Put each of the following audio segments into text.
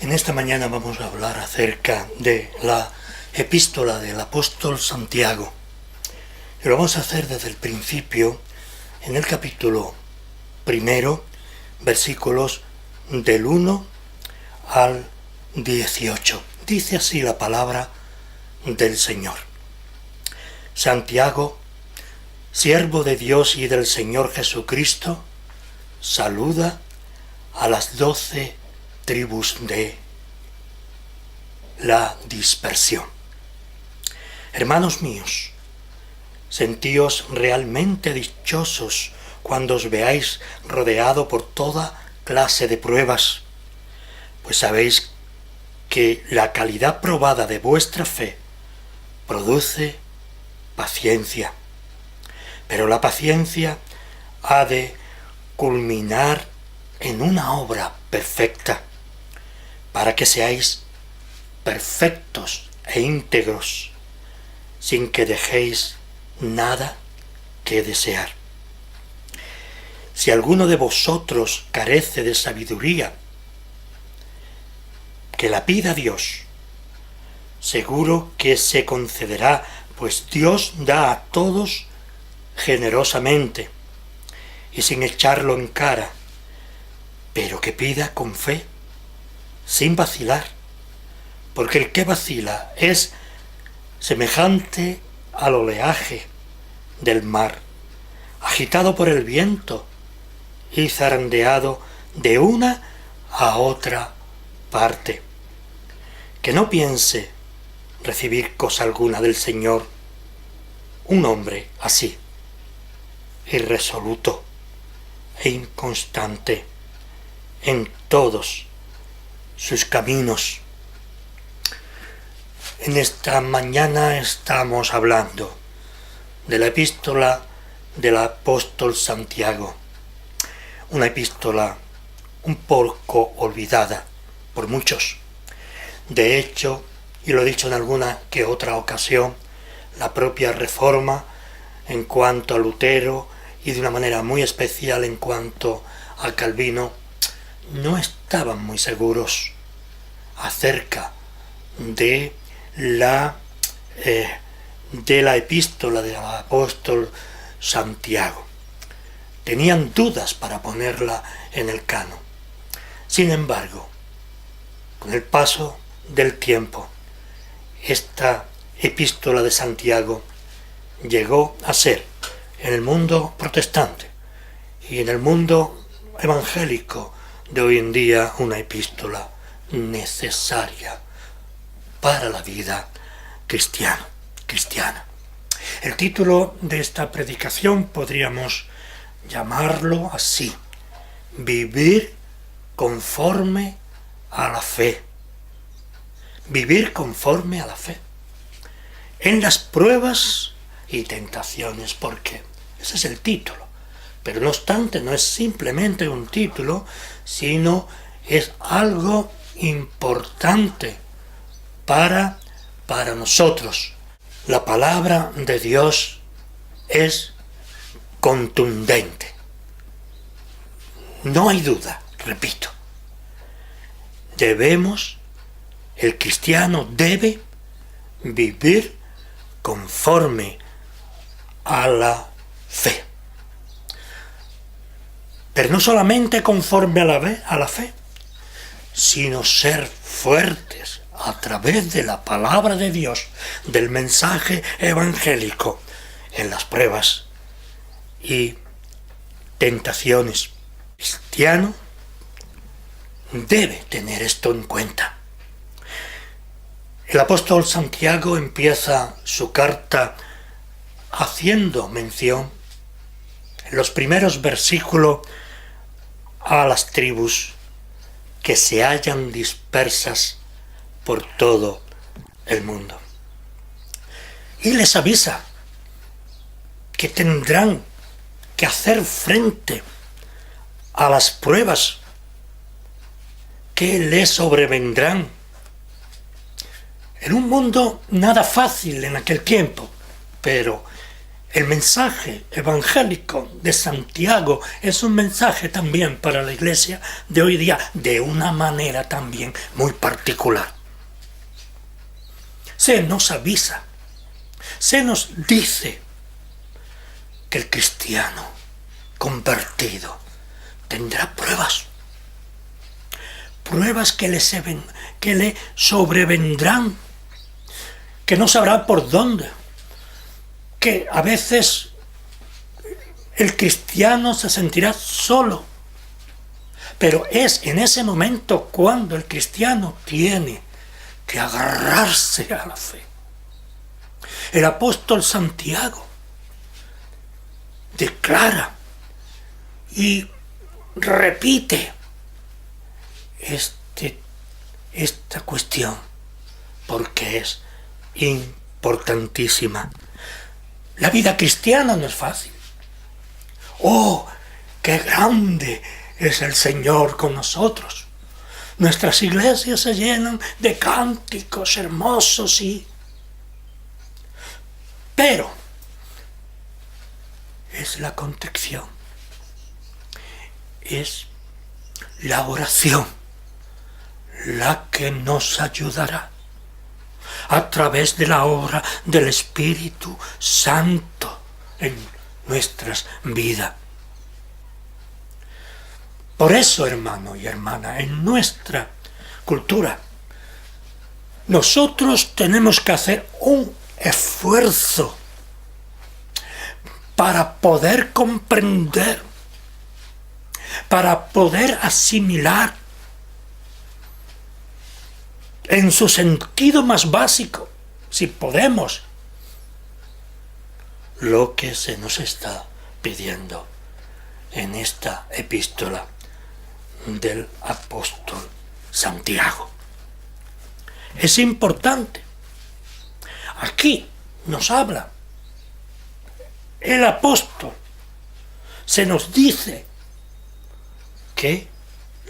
En esta mañana vamos a hablar acerca de la epístola del apóstol Santiago. Y lo vamos a hacer desde el principio, en el capítulo 1, versículos del 1 al 18. Dice así la palabra del Señor. Santiago, siervo de Dios y del Señor Jesucristo, saluda a las 12 tribus de la dispersión. Hermanos míos, sentíos realmente dichosos cuando os veáis rodeado por toda clase de pruebas, pues sabéis que la calidad probada de vuestra fe produce paciencia. Pero la paciencia ha de culminar en una obra perfecta, para que seáis perfectos e íntegros, sin que dejéis nada que desear. Si alguno de vosotros carece de sabiduría, que la pida a Dios, seguro que se concederá, pues Dios da a todos generosamente y sin echarlo en cara, pero que pida con fe, sin vacilar, porque el que vacila es semejante al oleaje del mar, agitado por el viento y zarandeado de una a otra parte. Que no piense recibir cosa alguna del Señor un hombre así, irresoluto e inconstante en todos sus caminos. En esta mañana estamos hablando de la epístola del apóstol Santiago, una epístola un poco olvidada por muchos. De hecho, y lo he dicho en alguna que otra ocasión, la propia Reforma en cuanto a Lutero y de una manera muy especial en cuanto a Calvino no estaban muy seguros acerca de la epístola del apóstol Santiago. Tenían dudas para ponerla en el canon. Sin embargo, con el paso del tiempo, esta epístola de Santiago llegó a ser en el mundo protestante y en el mundo evangélico de hoy en día una epístola necesaria para la vida cristiana. El título de esta predicación podríamos llamarlo así: vivir conforme a la fe. Vivir conforme a la fe. En las pruebas y tentaciones, porque ese es el título. Pero no obstante, no es simplemente un título, sino es algo importante para nosotros. La palabra de Dios es contundente. No hay duda, repito. El cristiano debe vivir conforme a la fe. Pero no solamente conforme a la fe, sino ser fuertes a través de la palabra de Dios, del mensaje evangélico, en las pruebas y tentaciones. El cristiano debe tener esto en cuenta. El apóstol Santiago empieza su carta haciendo mención en los primeros versículos a las tribus que se hallan dispersas por todo el mundo. Y les avisa que tendrán que hacer frente a las pruebas que les sobrevendrán en un mundo nada fácil en aquel tiempo, pero El mensaje evangélico de Santiago es un mensaje también para la iglesia de hoy día, de una manera también muy particular. Se nos avisa, se nos dice que el cristiano convertido tendrá pruebas que le sobrevendrán, que no sabrá por dónde, que a veces el cristiano se sentirá solo, pero es en ese momento cuando el cristiano tiene que agarrarse a la fe. El apóstol Santiago declara y repite esta cuestión porque es importantísima. La vida cristiana no es fácil. ¡Oh, qué grande es el Señor con nosotros! Nuestras iglesias se llenan de cánticos hermosos pero es la contrición, es la oración la que nos ayudará a través de la obra del Espíritu Santo en nuestras vidas. Por eso, hermano y hermana, en nuestra cultura, nosotros tenemos que hacer un esfuerzo para poder comprender, para poder asimilar en su sentido más básico, si podemos, lo que se nos está pidiendo en esta epístola del apóstol Santiago. Es importante. Aquí nos habla el apóstol, se nos dice que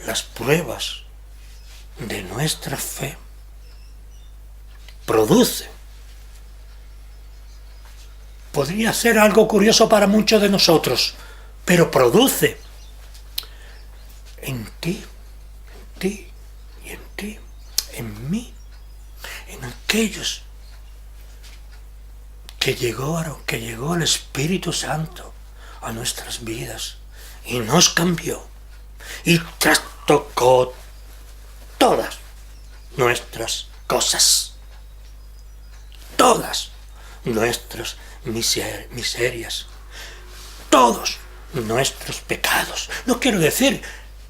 las pruebas de nuestra fe produce. Podría ser algo curioso para muchos de nosotros, pero produce en ti y en ti, en mí, en aquellos que llegó el Espíritu Santo a nuestras vidas y nos cambió y trastocó todas nuestras cosas, todas nuestras miserias, todos nuestros pecados. No quiero decir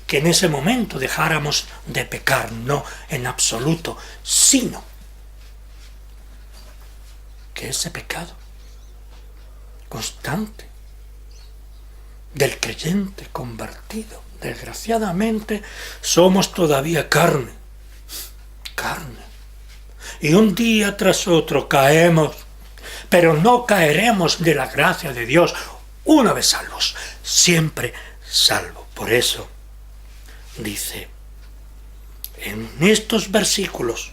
que en ese momento dejáramos de pecar, no en absoluto, sino que ese pecado constante del creyente convertido, desgraciadamente somos todavía carne, y un día tras otro caemos, pero no caeremos de la gracia de Dios una vez salvos, siempre salvo. Por eso dice en estos versículos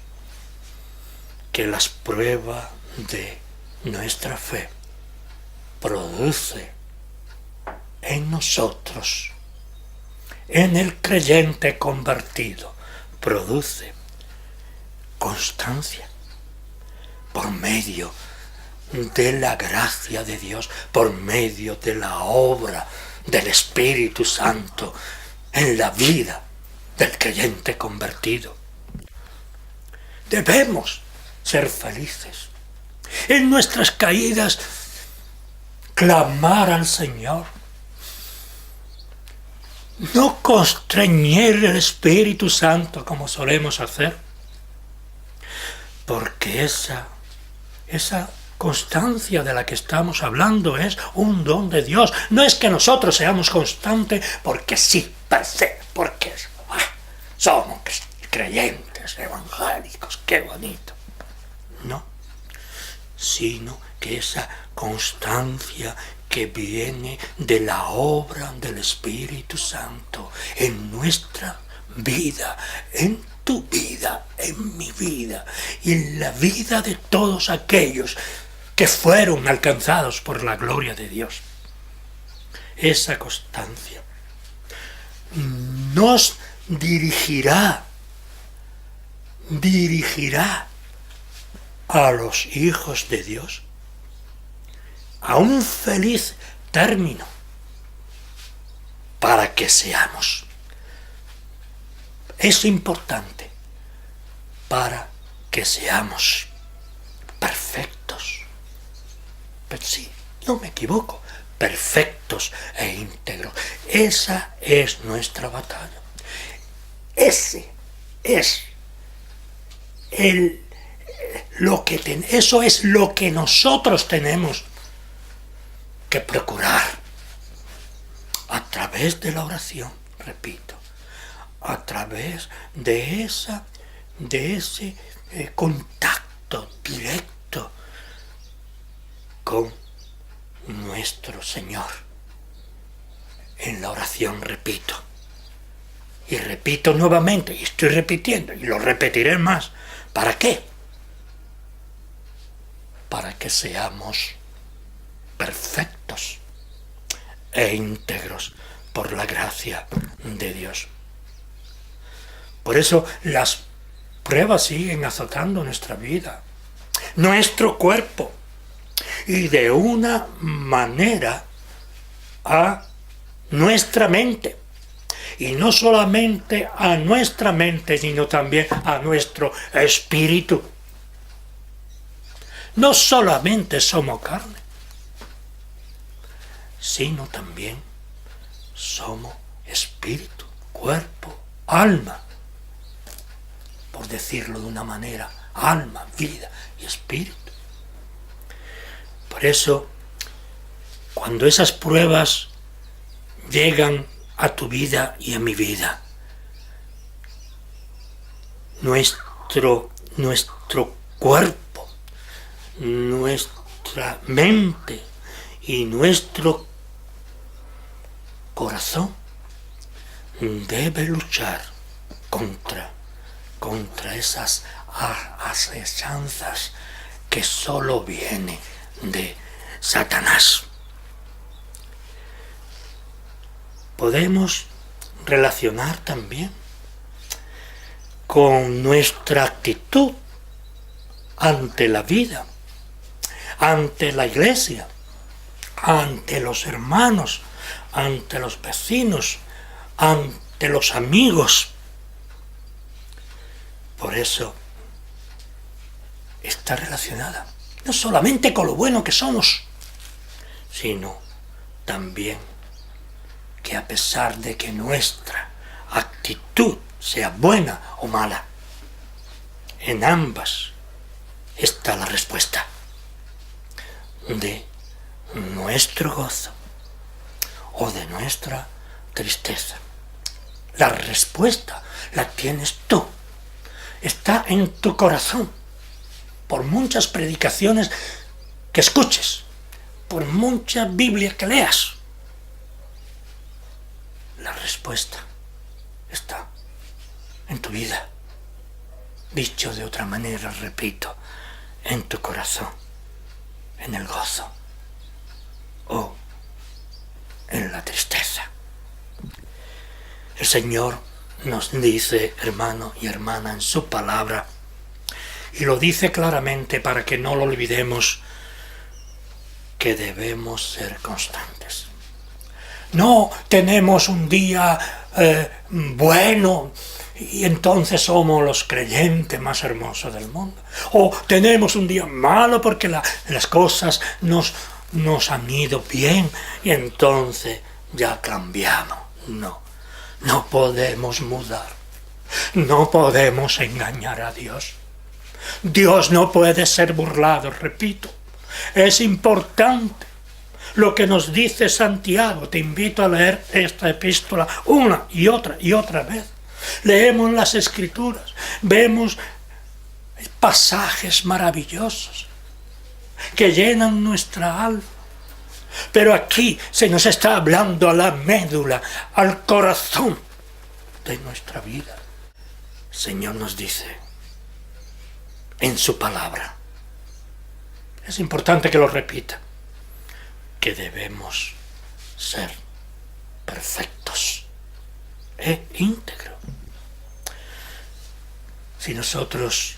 que las pruebas de nuestra fe produce en nosotros, en el creyente convertido, produce constancia por medio de la gracia de Dios, por medio de la obra del Espíritu Santo en la vida del creyente convertido. Debemos ser felices. En nuestras caídas, clamar al Señor. No constreñir el Espíritu Santo como solemos hacer. Porque esa constancia de la que estamos hablando es un don de Dios. No es que nosotros seamos constantes porque sí, per se, porque somos creyentes evangélicos, qué bonito. No, sino que esa constancia que viene de la obra del Espíritu Santo en nuestra vida, en tu vida, en mi vida y en la vida de todos aquellos que fueron alcanzados por la gloria de Dios. Esa constancia nos dirigirá a los hijos de Dios a un feliz término, para que seamos. Es importante para que seamos perfectos. Pero sí, no me equivoco, perfectos e íntegros. Esa es nuestra batalla. Ese es eso es lo que nosotros tenemos que procurar a través de la oración, repito, a través de ese contacto directo con nuestro Señor. En la oración repito, y repito nuevamente, y estoy repitiendo, y lo repetiré más. ¿Para qué? Para que seamos perfectos e íntegros por la gracia de Dios. Por eso las pruebas siguen azotando nuestra vida, nuestro cuerpo, y de una manera a nuestra mente. Y no solamente a nuestra mente, sino también a nuestro espíritu. No solamente somos carne, sino también somos espíritu, cuerpo, alma. Por decirlo de una manera, alma, vida y espíritu. Por eso, cuando esas pruebas llegan a tu vida y a mi vida, nuestro cuerpo, nuestra mente y nuestro corazón debe luchar contra esas asechanzas que solo vienen de Satanás. Podemos relacionar también con nuestra actitud ante la vida, ante la iglesia, ante los hermanos, ante los vecinos, ante los amigos. Por eso está relacionada no solamente con lo bueno que somos, sino también que a pesar de que nuestra actitud sea buena o mala, en ambas está la respuesta de nuestro gozo o de nuestra tristeza. La respuesta la tienes tú, está en tu corazón. Por muchas predicaciones que escuches, por mucha Biblia que leas, la respuesta está en tu vida. Dicho de otra manera, repito, en tu corazón, en el gozo o en la tristeza. El Señor nos dice, hermano y hermana, en su palabra, y lo dice claramente para que no lo olvidemos, que debemos ser constantes. No tenemos un día bueno y entonces somos los creyentes más hermosos del mundo. O tenemos un día malo porque las cosas nos han ido bien y entonces ya cambiamos. No podemos mudar. No podemos engañar a Dios. Dios no puede ser burlado, repito. Es importante lo que nos dice Santiago. Te invito a leer esta epístola una y otra vez. Leemos las Escrituras, vemos pasajes maravillosos que llenan nuestra alma. Pero aquí se nos está hablando a la médula, al corazón de nuestra vida. El Señor nos dice en su palabra Es importante que lo repita, que debemos ser perfectos e íntegros. Si nosotros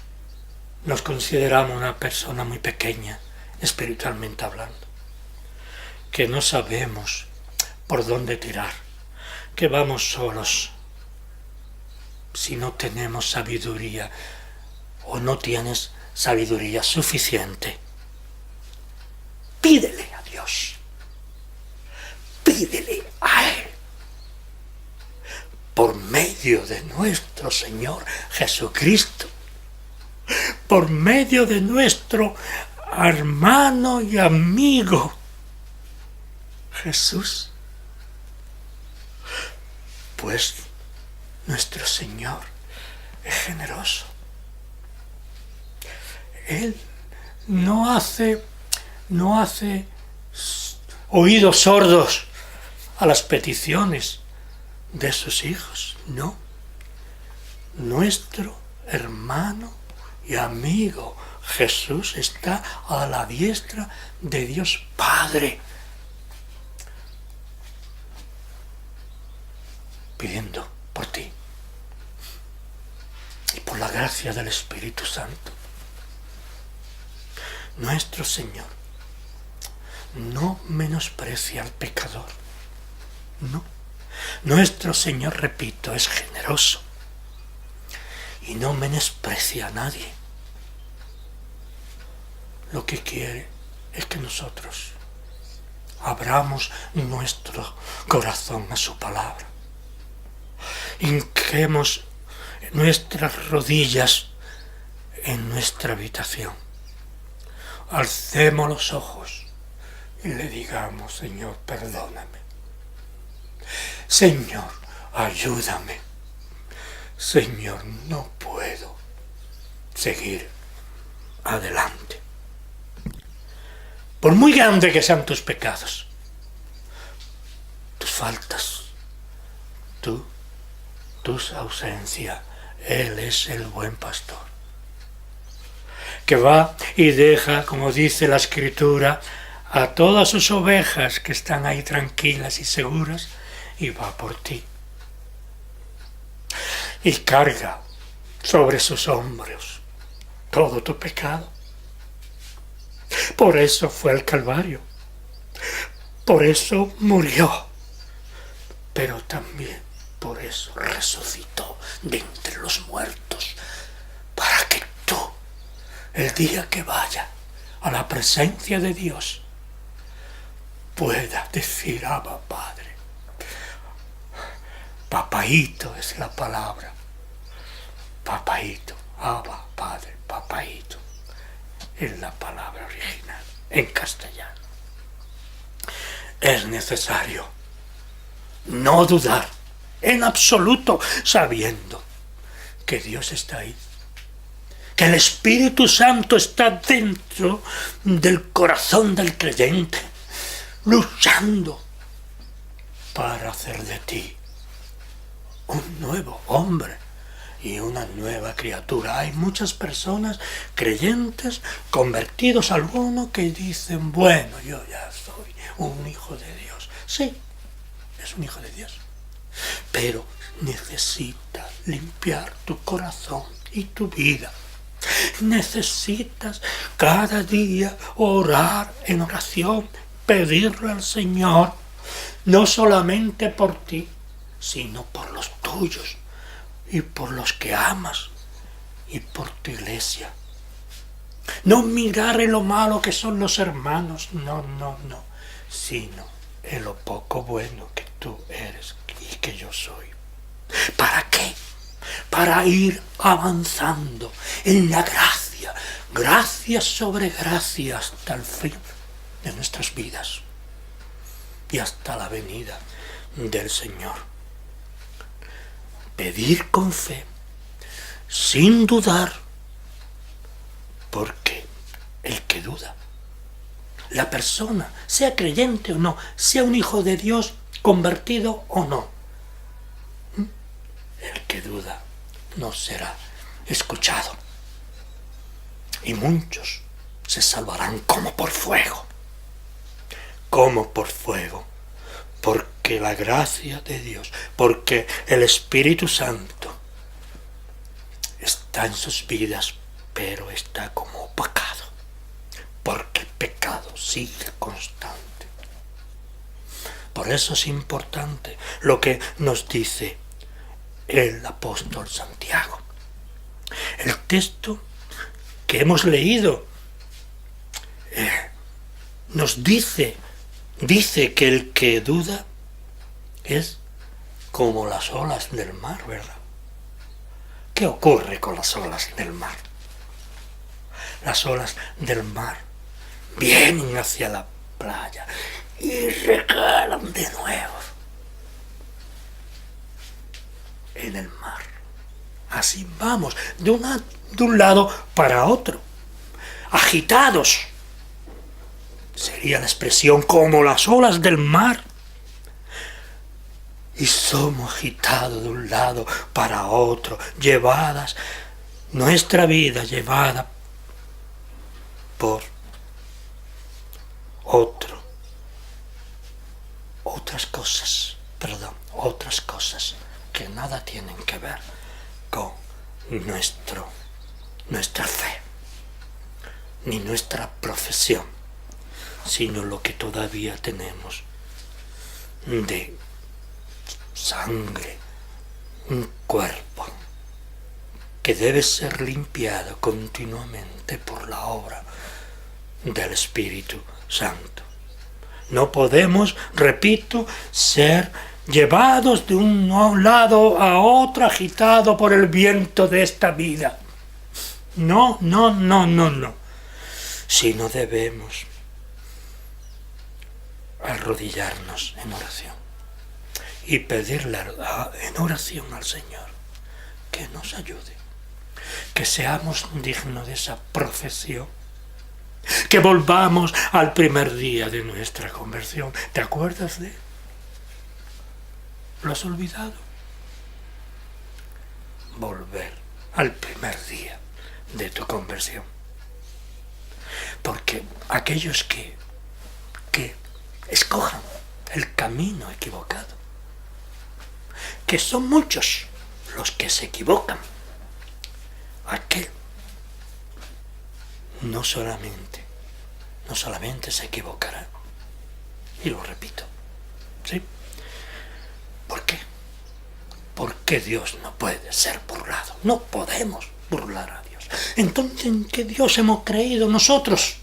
nos consideramos una persona muy pequeña, espiritualmente hablando, que no sabemos por dónde tirar, que vamos solos, si no tenemos sabiduría o no tienes sabiduría suficiente, pídele a Dios, pídele a Él, por medio de nuestro Señor Jesucristo, por medio de nuestro hermano y amigo Jesús. Pues nuestro Señor es generoso. Él no hace oídos sordos a las peticiones de sus hijos, no. Nuestro hermano y amigo Jesús está a la diestra de Dios Padre, pidiendo por ti y por la gracia del Espíritu Santo. Nuestro Señor no menosprecia al pecador, no. Nuestro Señor, repito, es generoso y no menosprecia a nadie. Lo que quiere es que nosotros abramos nuestro corazón a su palabra, hinquemos nuestras rodillas en nuestra habitación, alcemos los ojos y le digamos: Señor, perdóname, Señor, ayúdame, Señor, no puedo seguir adelante. Por muy grande que sean tus pecados, tus faltas, tus ausencias, Él es el buen pastor, que va y deja, como dice la Escritura, a todas sus ovejas que están ahí tranquilas y seguras, y va por ti. Y carga sobre sus hombros todo tu pecado. Por eso fue al Calvario, por eso murió, pero también por eso resucitó de entre los muertos, para que tú, el día que vaya a la presencia de Dios, puedas decir: Abba, Padre. Papaíto es la palabra. Papaíto, Abba, Padre, papaíto es la palabra original en castellano. Es necesario no dudar en absoluto, sabiendo que Dios está ahí, que el Espíritu Santo está dentro del corazón del creyente, luchando para hacer de ti un nuevo hombre y una nueva criatura. Hay muchas personas creyentes, convertidos algunos, que dicen: bueno, yo ya soy un hijo de Dios. Sí, es un hijo de Dios, pero necesitas limpiar tu corazón y tu vida. Necesitas cada día orar en oración, pedirle al Señor, no solamente por ti, sino por los tuyos y por los que amas y por tu iglesia. No mirar en lo malo que son los hermanos, no, sino en lo poco bueno que tú eres y que yo soy. ¿Para qué? Para ir avanzando en la gracia, gracia sobre gracia, hasta el fin de nuestras vidas y hasta la venida del Señor. Pedir con fe, sin dudar, porque el que duda, la persona, sea creyente o no, sea un hijo de Dios convertido o no, el que duda no será escuchado. Y muchos se salvarán como por fuego. Como por fuego. Porque la gracia de Dios, porque el Espíritu Santo está en sus vidas, pero está como opacado. Porque el pecado sigue constante. Por eso es importante lo que nos dice el apóstol Santiago. El texto que hemos leído nos dice que el que duda es como las olas del mar, ¿verdad? ¿Qué ocurre con las olas del mar? Las olas del mar vienen hacia la playa y recalan de nuevo en el mar. Así vamos, de un lado para otro, agitados. Sería la expresión como las olas del mar. Y somos agitados de un lado para otro, llevadas, nuestra vida llevada por otras cosas que nada tienen que ver con nuestra fe, ni nuestra profesión, sino lo que todavía tenemos de sangre, un cuerpo que debe ser limpiado continuamente por la obra del Espíritu Santo. No podemos, repito, ser llevados de un lado a otro, agitado por el viento de esta vida. No. Sino debemos arrodillarnos en oración y pedirle en oración al Señor que nos ayude, que seamos dignos de esa profesión, que volvamos al primer día de nuestra conversión. ¿Te acuerdas de él? ¿Lo has olvidado? Volver al primer día de tu conversión. Porque aquellos que escojan el camino equivocado, que son muchos los que se equivocan, aquel no solamente se equivocará, y lo repito, ¿sí? ¿Por qué? Porque Dios no puede ser burlado, no podemos burlar a Dios. Entonces, ¿en qué Dios hemos creído nosotros?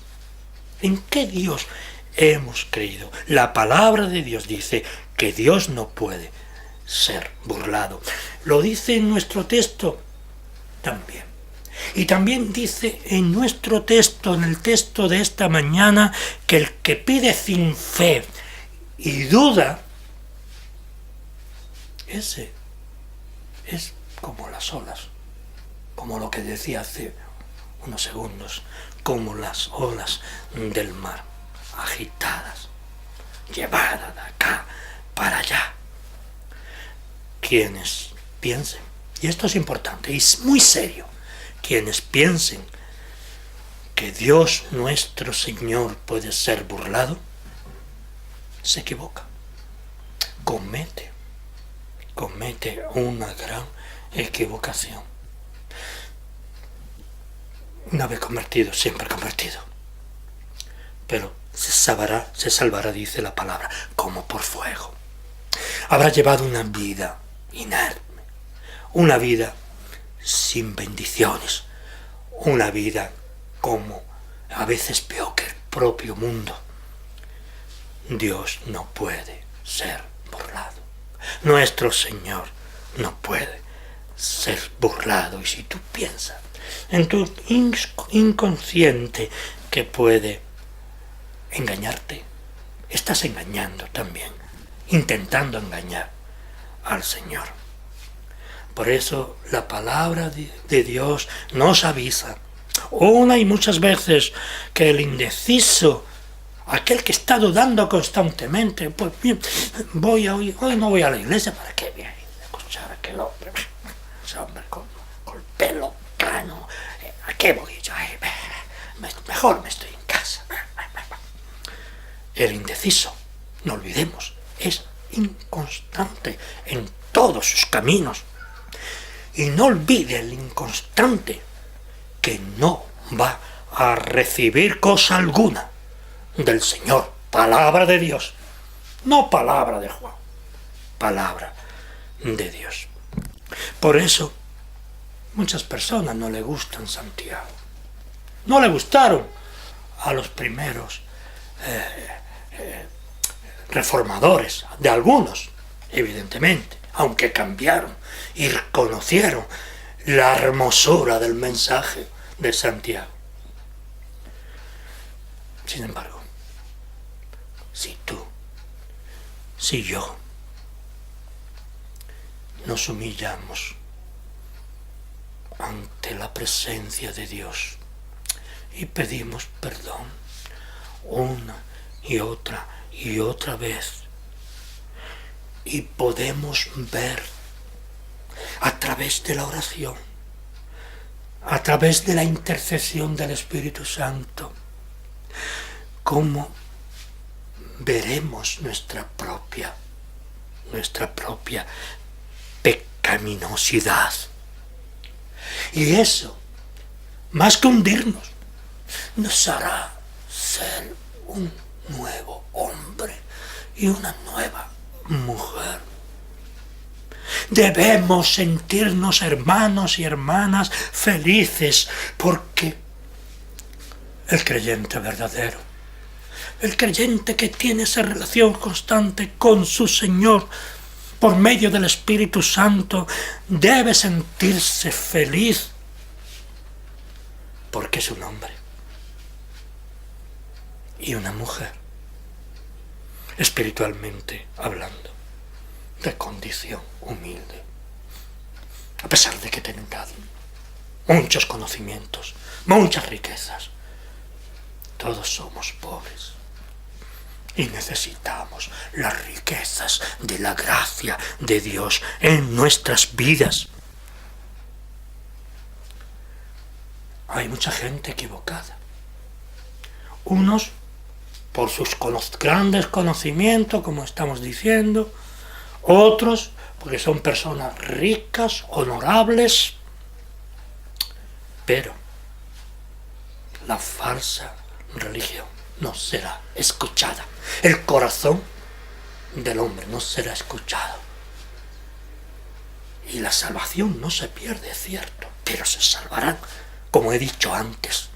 ¿En qué Dios hemos creído? La palabra de Dios dice que Dios no puede ser burlado. Lo dice en nuestro texto también. Y también dice en nuestro texto, en el texto de esta mañana, que el que pide sin fe y duda, ese es como las olas, como lo que decía hace unos segundos, como las olas del mar, agitadas, llevadas de acá para allá. Quienes piensen, y esto es importante y es muy serio, quienes piensen que Dios nuestro Señor puede ser burlado, se equivoca, comete una gran equivocación. Una vez convertido, siempre convertido. Pero se salvará, dice la palabra, como por fuego. Habrá llevado una vida inerme, una vida sin bendiciones, una vida como a veces peor que el propio mundo. Dios no puede ser burlado. Nuestro Señor no puede ser burlado. Y si tú piensas en tu inconsciente que puede engañarte, estás engañando también, intentando engañar al Señor. Por eso la palabra de Dios nos avisa una y muchas veces que el indeciso, aquel que está dudando constantemente, pues bien, hoy no voy a la iglesia, ¿para qué voy a ir a escuchar a aquel hombre? Ese hombre con el pelo cano, ¿a qué voy yo? mejor me estoy en casa. El indeciso, no olvidemos, es inconstante en todos sus caminos. Y no olvide el inconstante que no va a recibir cosa alguna del Señor. Palabra de Dios, no palabra de Juan, palabra de Dios. Por eso, muchas personas no le gustan Santiago. No le gustaron a los primeros reformadores, de algunos, evidentemente, aunque cambiaron y reconocieron la hermosura del mensaje de Santiago. Sin embargo, si tú, si yo, nos humillamos ante la presencia de Dios y pedimos perdón una y otra vez, y podemos ver a través de la oración, a través de la intercesión del Espíritu Santo, cómo veremos nuestra propia pecaminosidad. Y eso, más que hundirnos, nos hará ser un nuevo hombre y una nueva mujer. Debemos sentirnos hermanos y hermanas felices, porque el creyente verdadero, el creyente que tiene esa relación constante con su Señor por medio del Espíritu Santo, debe sentirse feliz porque es un hombre y una mujer, espiritualmente hablando, de condición humilde, a pesar de que tengan muchos conocimientos, muchas riquezas. Todos somos pobres y necesitamos las riquezas de la gracia de Dios en nuestras vidas. Hay mucha gente equivocada. Unos por sus grandes conocimientos, como estamos diciendo, otros porque son personas ricas, honorables, pero la falsa religión no será escuchada. El corazón del hombre no será escuchado. Y la salvación no se pierde, es cierto, pero se salvarán, como he dicho antes,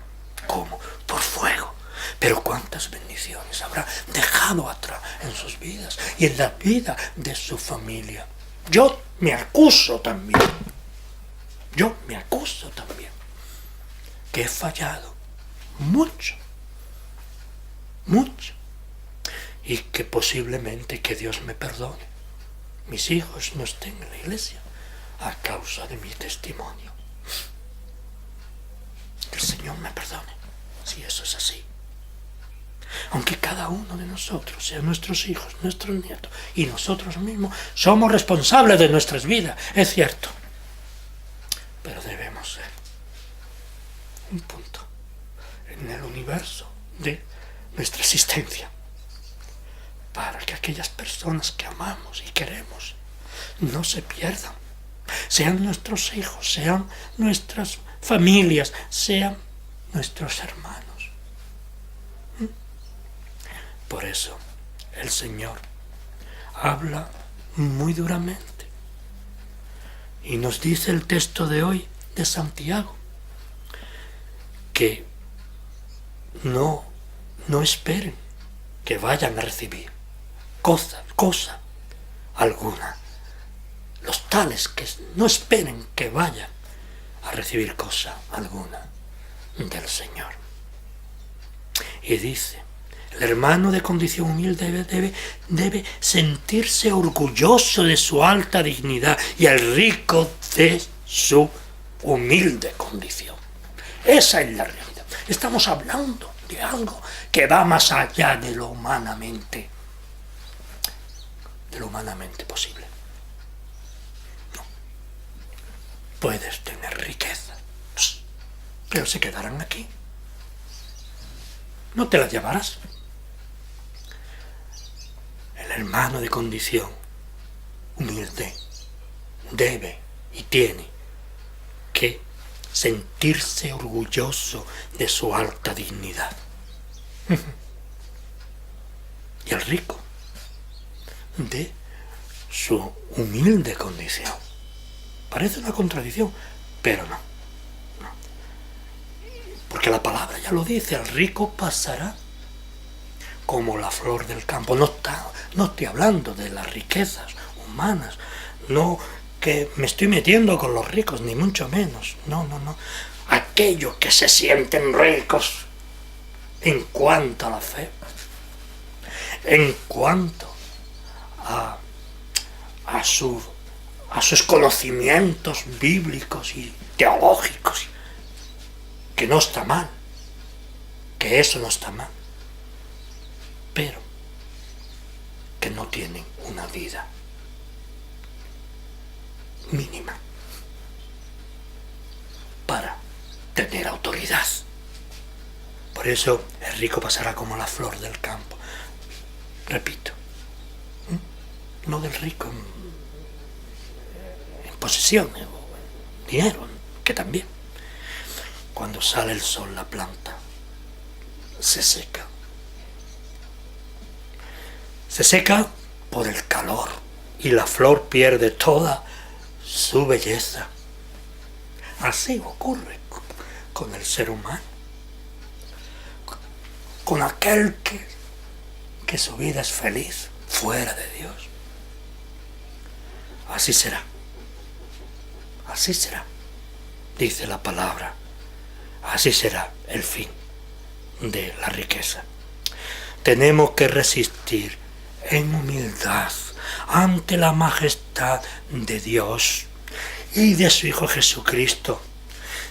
como por fuego. Pero cuántas bendiciones habrá dejado atrás en sus vidas y en la vida de su familia. Yo me acuso también, que he fallado mucho, y que posiblemente que Dios me perdone. Mis hijos no estén en la iglesia a causa de mi testimonio. Que el Señor me perdone, si eso es así. Aunque cada uno de nosotros, sean nuestros hijos, nuestros nietos y nosotros mismos, somos responsables de nuestras vidas, es cierto. Pero debemos ser un punto en el universo de nuestra existencia, para que aquellas personas que amamos y queremos no se pierdan, sean nuestros hijos, sean nuestras familias, sean nuestros hermanos. Por eso el Señor habla muy duramente y nos dice el texto de hoy de Santiago que no esperen que vayan a recibir cosa alguna. Los tales que no esperen que vayan a recibir cosa alguna del Señor. Y dice, el hermano de condición humilde debe sentirse orgulloso de su alta dignidad y el rico de su humilde condición. Esa es la realidad. Estamos hablando de algo que va más allá de lo humanamente posible. No. Puedes tener riqueza, pero se quedarán aquí. no te las llevarás. El hermano de condición humilde debe y tiene que sentirse orgulloso de su alta dignidad. Y el rico de su humilde condición. Parece una contradicción, pero no. Porque la palabra ya lo dice, el rico pasará como la flor del campo. No estoy hablando de las riquezas humanas, no que me estoy metiendo con los ricos, ni mucho menos. No. Aquellos que se sienten ricos en cuanto a la fe, en cuanto a sus conocimientos bíblicos y teológicos, que no está mal, que eso no está mal, pero que no tienen una vida mínima para tener autoridad. Por eso el rico pasará como la flor del campo. Repito, no del rico en posesión o dinero, que también. Cuando sale el sol, la planta se seca. Se seca por el calor y la flor pierde toda su belleza. Así ocurre con el ser humano, con aquel que su vida es feliz fuera de Dios. Así será, dice la palabra. Así será el fin de la riqueza. Tenemos que resistir en humildad ante la majestad de Dios y de su Hijo Jesucristo.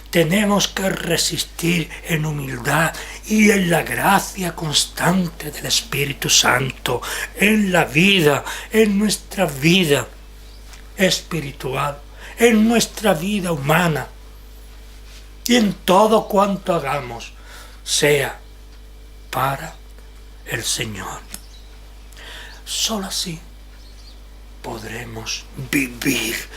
Tenemos que resistir en humildad y en la gracia constante del Espíritu Santo, en la vida, en nuestra vida espiritual, en nuestra vida humana. Y en todo cuanto hagamos, sea para el Señor. Solo así podremos vivir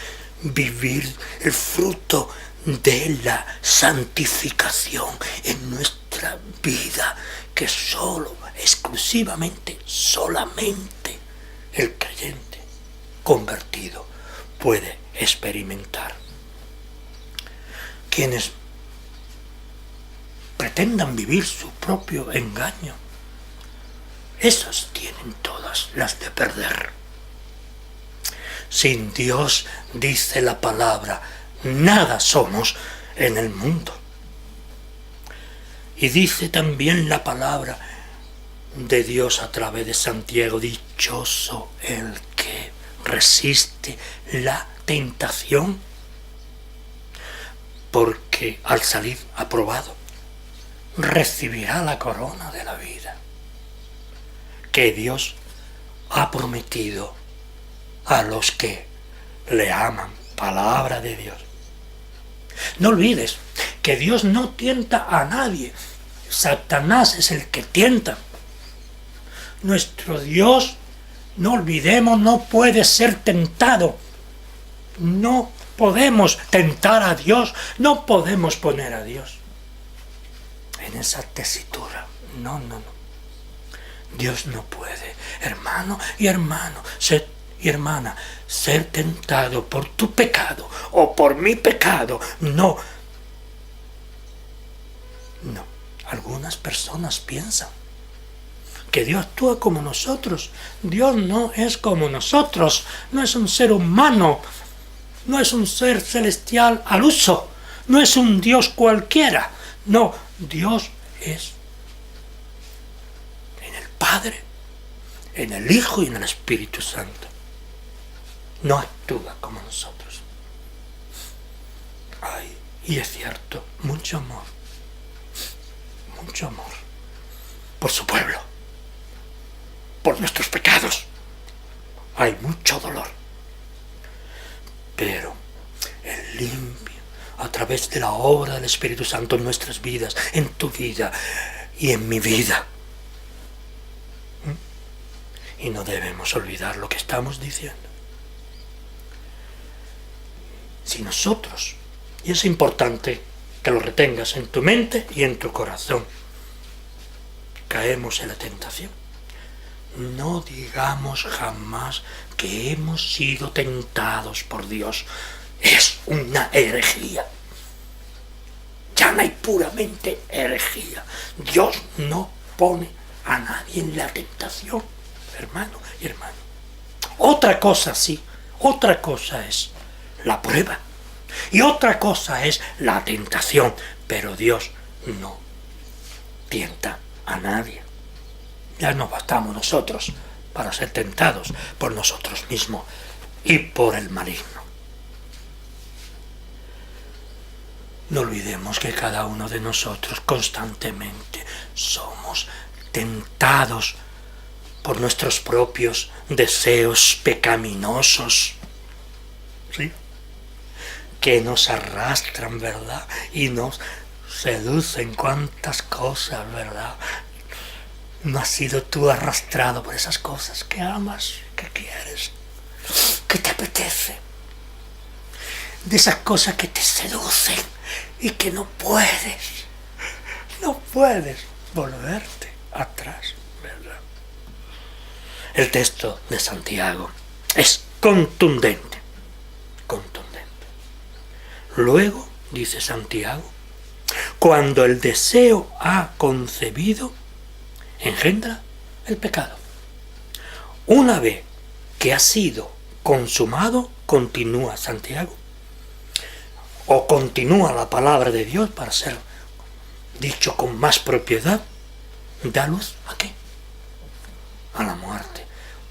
el fruto de la santificación en nuestra vida, que exclusivamente, solamente el creyente convertido puede experimentar. Quienes pretendan vivir su propio engaño, esos tienen todas las de perder. Sin Dios, dice la palabra, nada somos en el mundo. Y dice también la palabra de Dios a través de Santiago: dichoso el que resiste la tentación, porque al salir aprobado recibirá la corona de la vida que Dios ha prometido a los que le aman. Palabra de Dios. No olvides que Dios no tienta a nadie. Satanás es el que tienta. Nuestro Dios, no olvidemos, no puede ser tentado. No podemos tentar a Dios, no podemos poner a Dios en esa tesitura. No. Dios no puede, hermano y hermana, ser tentado por tu pecado o por mi pecado. No. Algunas personas piensan que Dios actúa como nosotros. Dios no es como nosotros, no es un ser humano, no es un ser celestial al uso, no es un Dios cualquiera. No, Dios es en el Padre, en el Hijo y en el Espíritu Santo. No actúa como nosotros. Y es cierto, mucho amor por su pueblo, por nuestros pecados. Hay mucho dolor, pero Él limpia a través de la obra del Espíritu Santo en nuestras vidas, en tu vida, y en mi vida. Y no debemos olvidar lo que estamos diciendo. Si nosotros, y es importante que lo retengas en tu mente y en tu corazón, caemos en la tentación, no digamos jamás que hemos sido tentados por Dios. Es una herejía. Llana y puramente herejía. Dios no pone a nadie en la tentación, hermano y hermano. Otra cosa sí, otra cosa es la prueba y otra cosa es la tentación, pero Dios no tienta a nadie. Ya no bastamos nosotros para ser tentados por nosotros mismos y por el maligno. No olvidemos que cada uno de nosotros constantemente somos tentados por nuestros propios deseos pecaminosos, ¿sí? Que nos arrastran, ¿verdad? Y nos seducen cuantas cosas, ¿verdad? ¿No has sido tú arrastrado por esas cosas que amas, que quieres, que te apetece? De esas cosas que te seducen y que no puedes volverte atrás, ¿verdad? El texto de Santiago es contundente. Luego, dice Santiago, cuando el deseo ha concebido, engendra el pecado. Una vez que ha sido consumado, continúa Santiago, o continúa la palabra de Dios para ser dicho con más propiedad, da luz ¿a qué? A la muerte.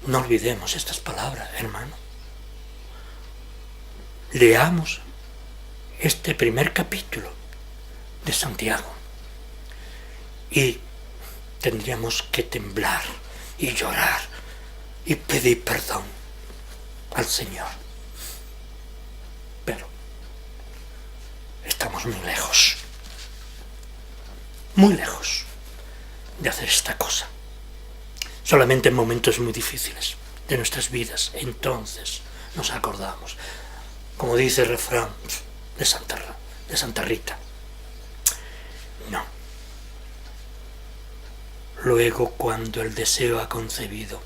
No olvidemos estas palabras, hermano. Leamos este primer capítulo de Santiago y tendríamos que temblar y llorar y pedir perdón al Señor. Pero estamos muy lejos de hacer esta cosa. Solamente en momentos muy difíciles de nuestras vidas, entonces nos acordamos, como dice el refrán de Santa Rita. No. Luego, cuando el deseo ha concebido,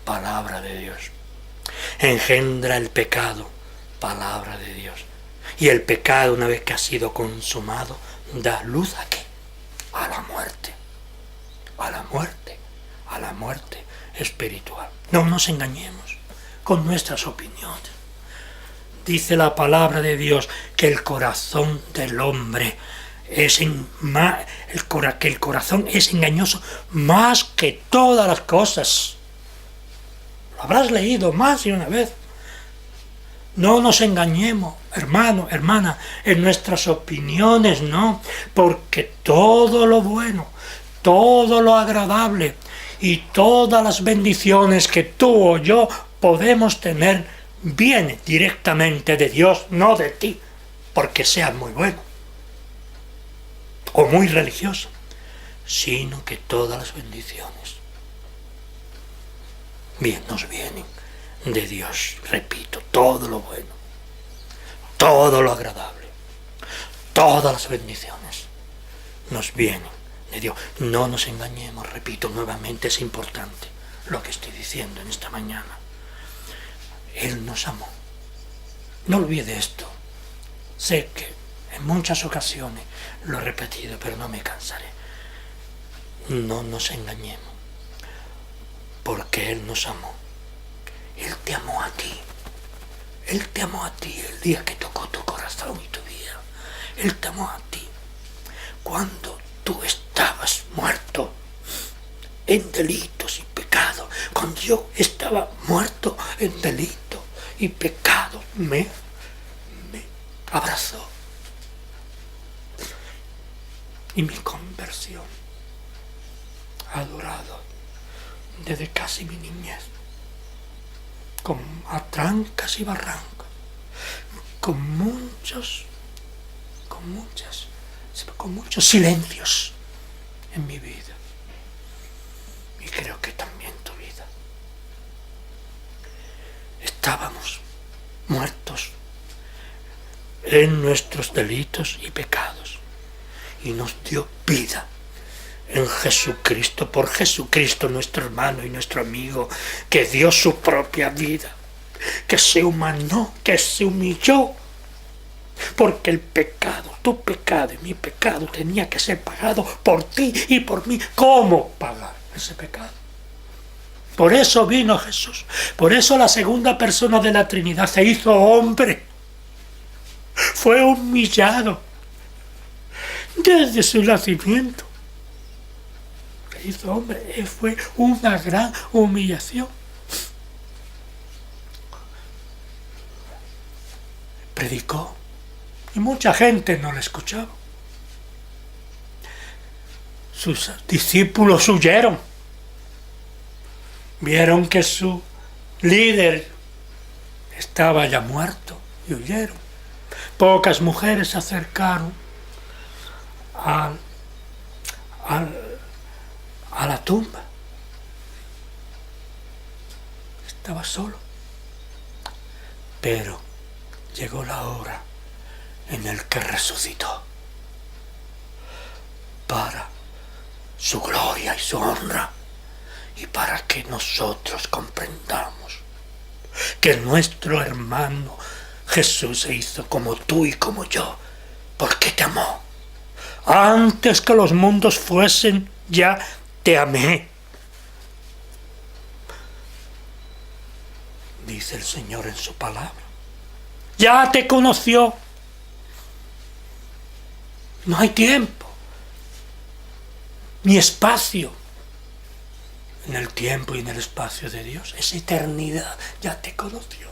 palabra de Dios, engendra el pecado, palabra de Dios. Y el pecado, una vez que ha sido consumado, da luz ¿a qué? A la muerte. A la muerte. A la muerte espiritual. No nos engañemos con nuestras opiniones. Dice la palabra de Dios que el corazón del hombre que el corazón es engañoso más que todas las cosas. Lo habrás leído más de una vez. No nos engañemos, hermano, hermana, en nuestras opiniones, no, porque todo lo bueno, todo lo agradable y todas las bendiciones que tú o yo podemos tener viene directamente de Dios, no de ti, porque seas muy bueno o muy religioso, sino que todas las bendiciones nos vienen de Dios. Repito, todo lo bueno, todo lo agradable, todas las bendiciones nos vienen de Dios. No nos engañemos, repito nuevamente, es importante lo que estoy diciendo en esta mañana. Él nos amó. No olvide esto. Sé que en muchas ocasiones lo he repetido, pero no me cansaré. No nos engañemos, porque Él nos amó. Él te amó a ti. Él te amó a ti el día que tocó tu corazón y tu vida. Él te amó a ti cuando tú estabas muerto en delitos y pecados. Cuando yo estaba muerto en delitos y pecados, me abrazó. Y mi conversión ha durado desde casi mi niñez, con atrancas y barrancos, con muchos silencios en mi vida. Y creo que también tu vida. Estábamos muertos en nuestros delitos y pecados. Y nos dio vida en Jesucristo, por Jesucristo nuestro hermano y nuestro amigo, que dio su propia vida, que se humanó, que se humilló, porque el pecado, tu pecado y mi pecado tenía que ser pagado por ti y por mí. ¿Cómo pagar ese pecado? Por eso vino Jesús, por eso la segunda persona de la Trinidad se hizo hombre, fue humillado desde su nacimiento. Se hizo hombre, fue una gran humillación. Predicó y mucha gente no le escuchaba. Sus discípulos huyeron. Vieron que su líder estaba ya muerto y huyeron. Pocas mujeres se acercaron a la tumba. Estaba solo. Pero llegó la hora en la que resucitó para su gloria y su honra, y para que nosotros comprendamos que nuestro hermano Jesús se hizo como tú y como yo, porque te amó. Antes que los mundos fuesen, ya te amé. Dice el Señor en su palabra. Ya te conoció. No hay tiempo, ni espacio. En el tiempo y en el espacio de Dios, es eternidad. Ya te conoció.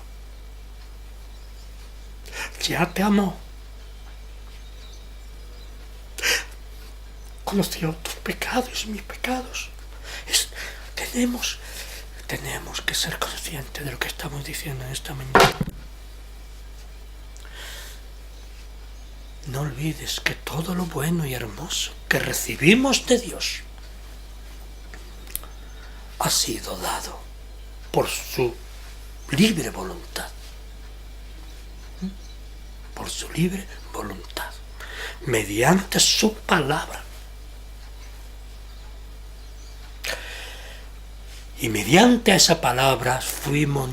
Ya te amó. Conoció tus pecados y mis pecados. Tenemos que ser conscientes de lo que estamos diciendo en esta mañana. No olvides que todo lo bueno y hermoso que recibimos de Dios ha sido dado por su libre voluntad. Por su libre voluntad. Mediante su palabra. Y mediante esa palabra fuimos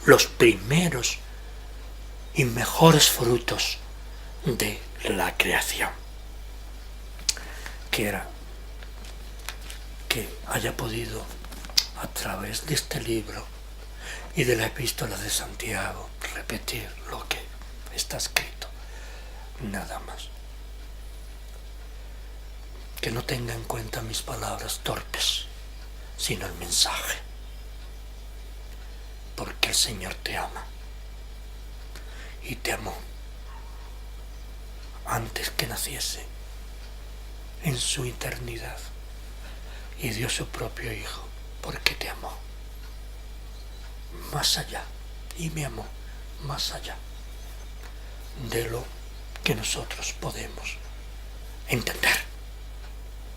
los primeros y mejores frutos de la creación. Que era que haya podido, a través de este libro y de la epístola de Santiago, repetir lo que está escrito. Nada más. Que no tenga en cuenta mis palabras torpes, sino el mensaje. Porque el Señor te ama. Y te amó antes que naciese, en su eternidad. Y dio su propio Hijo, porque te amó. Más allá. Y me amó más allá de lo que nosotros podemos entender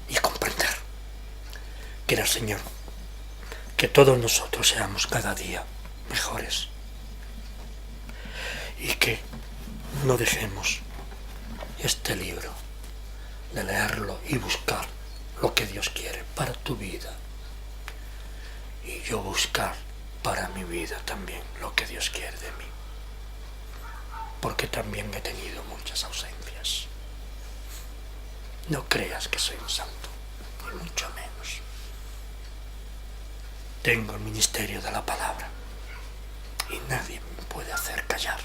y comprender. Quiera el Señor que todos nosotros seamos cada día mejores y que no dejemos este libro de leerlo y buscar lo que Dios quiere para tu vida, y yo buscar para mi vida también lo que Dios quiere de mí, porque también he tenido muchas ausencias. No creas que soy un santo, ni mucho menos. Tengo el ministerio de la palabra y nadie me puede hacer callar.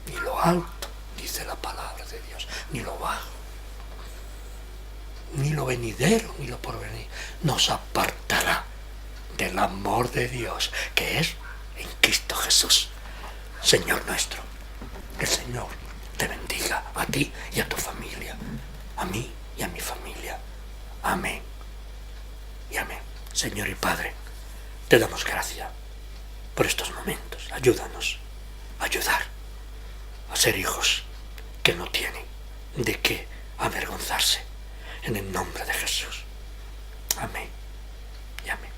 Ni lo alto, dice la palabra de Dios, ni lo bajo, ni lo venidero, ni lo porvenir, nos apartará del amor de Dios, que es en Cristo Jesús, Señor nuestro. El Señor te bendiga a ti y a tu familia, a mí y a mi familia. Amén y amén. Señor y Padre, te damos gracias por estos momentos. Ayúdanos a ayudar a ser hijos que no tienen de qué avergonzarse, en el nombre de Jesús. Amén y amén.